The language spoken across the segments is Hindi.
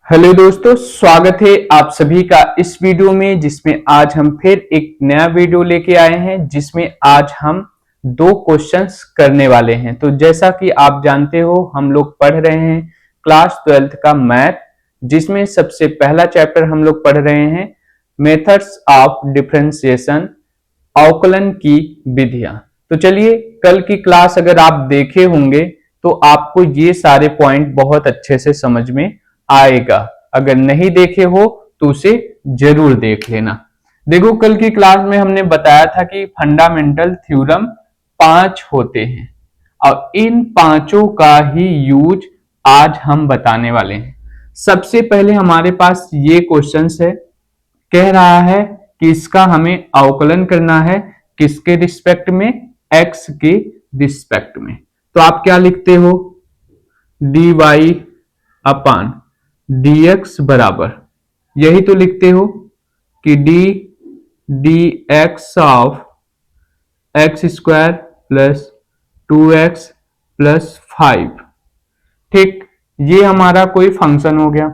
हेलो दोस्तों, स्वागत है आप सभी का इस वीडियो में जिसमें आज हम फिर एक नया वीडियो लेके आए हैं जिसमें आज हम दो क्वेश्चंस करने वाले हैं। तो जैसा कि आप जानते हो हम लोग पढ़ रहे हैं क्लास 12th का मैथ, जिसमें सबसे पहला चैप्टर हम लोग पढ़ रहे हैं मेथड्स ऑफ डिफरेंशिएशन, अवकलन की विधियां। तो चलिए, कल की क्लास अगर आप देखे होंगे तो आपको ये सारे पॉइंट बहुत अच्छे से समझ में आएगा। अगर नहीं देखे हो तो उसे जरूर देख लेना। देखो, कल की क्लास में हमने बताया था कि फंडामेंटल थ्योरम 5 होते हैं और इन पांचों का ही यूज आज हम बताने वाले हैं। सबसे पहले हमारे पास ये क्वेश्चंस है, कह रहा है कि इसका हमें अवकलन करना है किसके रिस्पेक्ट में, x के रिस्पेक्ट में। तो आप क्या लिखते हो, dy अपान dx बराबर, यही तो लिखते हो कि dx of x square plus 2x plus 5। ठीक, ये हमारा कोई फंक्शन हो गया,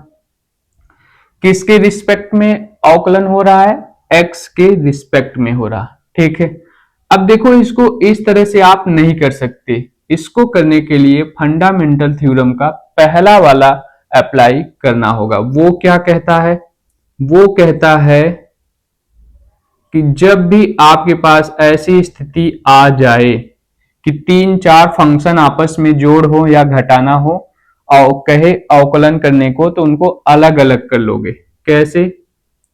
किसके रिस्पेक्ट में अवकलन हो रहा है, x के रिस्पेक्ट में हो रहा। ठीक है, अब देखो इसको इस तरह से आप नहीं कर सकते। इसको करने के लिए फंडामेंटल थ्योरम का पहला वाला अप्लाई करना होगा। वो क्या कहता है, वो कहता है कि जब भी आपके पास ऐसी स्थिति आ जाए कि 3-4 फंक्शन आपस में जोड़ हो या घटाना हो और कहे अवकलन करने को, तो उनको अलग अलग कर लोगे। कैसे,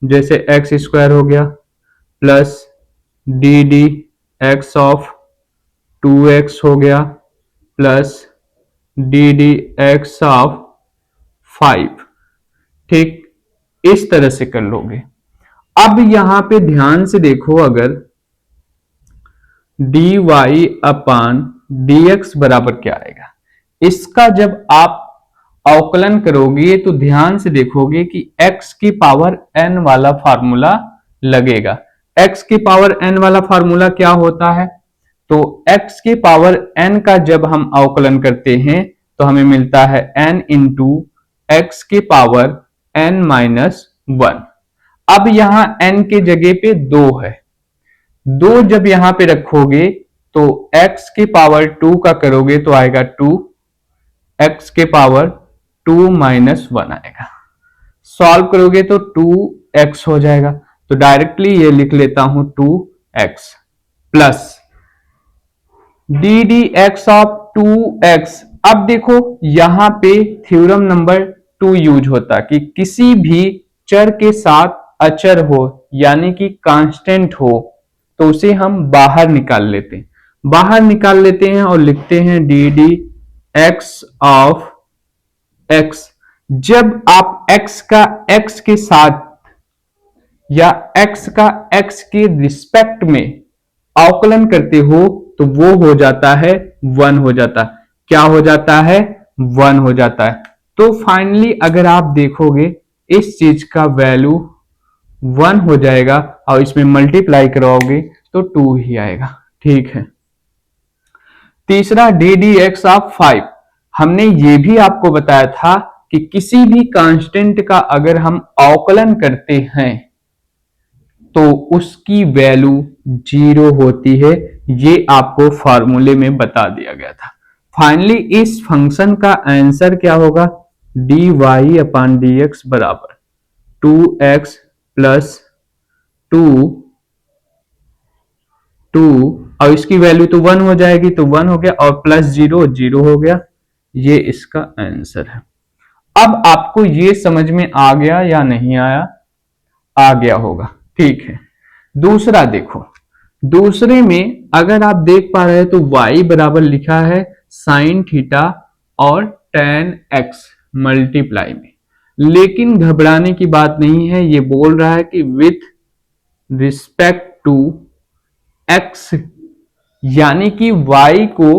जैसे एक्स स्क्वायर हो गया plus D D x of 2x हो गया plus D D x of 5। ठीक, इस तरह से कर लोगे। अब यहां पे ध्यान से देखो, अगर dy अपान dx बराबर क्या आएगा, इसका जब आप अवकलन करोगे तो ध्यान से देखोगे कि x की पावर n वाला फार्मूला लगेगा। x की पावर n वाला फार्मूला क्या होता है, तो x की पावर n का जब हम अवकलन करते हैं तो हमें मिलता है n इंटू एक्स की पावर n माइनस 1। अब यहां n के जगह पे 2 है, 2 जब यहां पे रखोगे तो x की पावर 2 का करोगे तो आएगा 2, x के पावर 2 माइनस 1 आएगा। सॉल्व करोगे तो 2x हो जाएगा, तो डायरेक्टली ये लिख लेता हूं 2x plus D D x of 2x। अब देखो यहां पे थ्योरम नंबर 2 यूज होता कि किसी भी चर के साथ अचर हो यानी कि कांस्टेंट हो तो उसे हम बाहर निकाल लेते हैं, बाहर निकाल लेते हैं और लिखते हैं D D x of x। जब आप x का x के साथ या x का x के रिस्पेक्ट में अवकलन करते हो तो वो हो जाता है 1 हो जाता है। क्या हो जाता है, 1 हो जाता है। तो फाइनली अगर आप देखोगे इस चीज का वैल्यू 1 हो जाएगा और इसमें मल्टीप्लाई कराओगे तो 2 ही आएगा। ठीक है, तीसरा डी डी एक्स ऑफ 5। हमने ये भी आपको बताया था कि किसी भी कांस्टेंट का अगर हम अवकलन करते हैं तो उसकी वैल्यू 0 होती है, ये आपको फॉर्मूले में बता दिया गया था। फाइनली इस फंक्शन का आंसर क्या होगा, डी वाई अपान डी एक्स बराबर 2x प्लस 2 और इसकी वैल्यू तो 1 हो जाएगी, तो 1 हो गया और प्लस 0 0 हो गया। ये इसका आंसर है। अब आपको ये समझ में आ गया या नहीं आया, आ गया होगा। ठीक है, दूसरा देखो, दूसरे में अगर आप देख पा रहे हैं तो y बराबर लिखा है साइन थीटा और tan x मल्टीप्लाई में, लेकिन घबराने की बात नहीं है। ये बोल रहा है कि विथ रिस्पेक्ट टू x, यानी कि y को,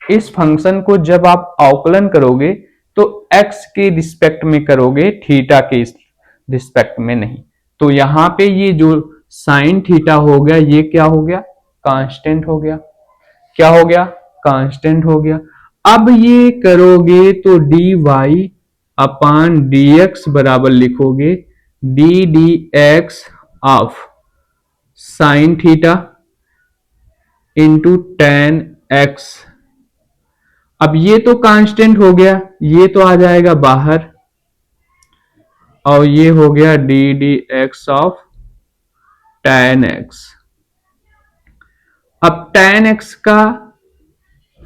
इस फंक्शन को जब आप अवकलन करोगे तो x के रिस्पेक्ट में करोगे, थीटा के रिस्पेक्ट में नहीं। तो यहां पे ये जो साइन थीटा हो गया ये क्या हो गया, कांस्टेंट हो गया। क्या हो गया, कांस्टेंट हो गया। अब ये करोगे तो डी वाई अपॉन dx बराबर लिखोगे D D x of sine theta into ten x. अब ये तो कांस्टेंट हो गया, ये तो आ जाएगा बाहर, और ये हो गया D D x of ten x. अब टेन एक्स का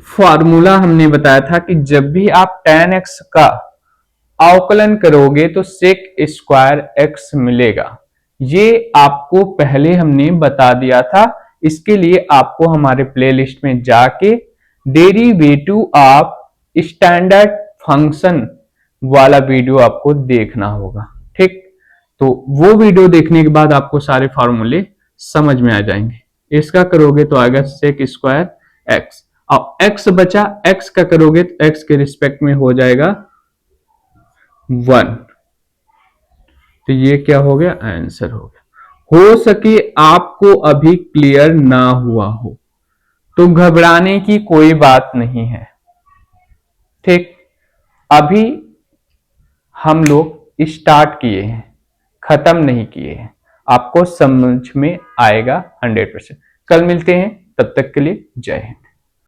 फॉर्मूला हमने बताया था कि जब भी आप टेन एक्स का अवकलन करोगे तो सेक स्क्वायर एक्स मिलेगा। ये आपको पहले हमने बता दिया था। इसके लिए आपको हमारे प्लेलिस्ट में जाके डेरिवेटिव ऑफ स्टैंडर्ड फंक्शन वाला वीडियो आपको देखना होगा। ठीक, तो वो वीडियो देखने के बाद आपको सारे फॉर्मूले समझ में आ जाएंगे। इसका करोगे तो आएगा सेक स्क्वायर एक्स, और एक्स बचा, एक्स का करोगे तो एक्स के रिस्पेक्ट में हो जाएगा 1। तो ये क्या हो गया, आंसर हो गया। हो सके आपको अभी क्लियर ना हुआ हो तो घबराने की कोई बात नहीं है। ठीक, अभी हम लोग स्टार्ट किए हैं, खत्म नहीं किए हैं। आपको समझ में आएगा 100%। कल मिलते हैं, तब तक के लिए जय हिंद।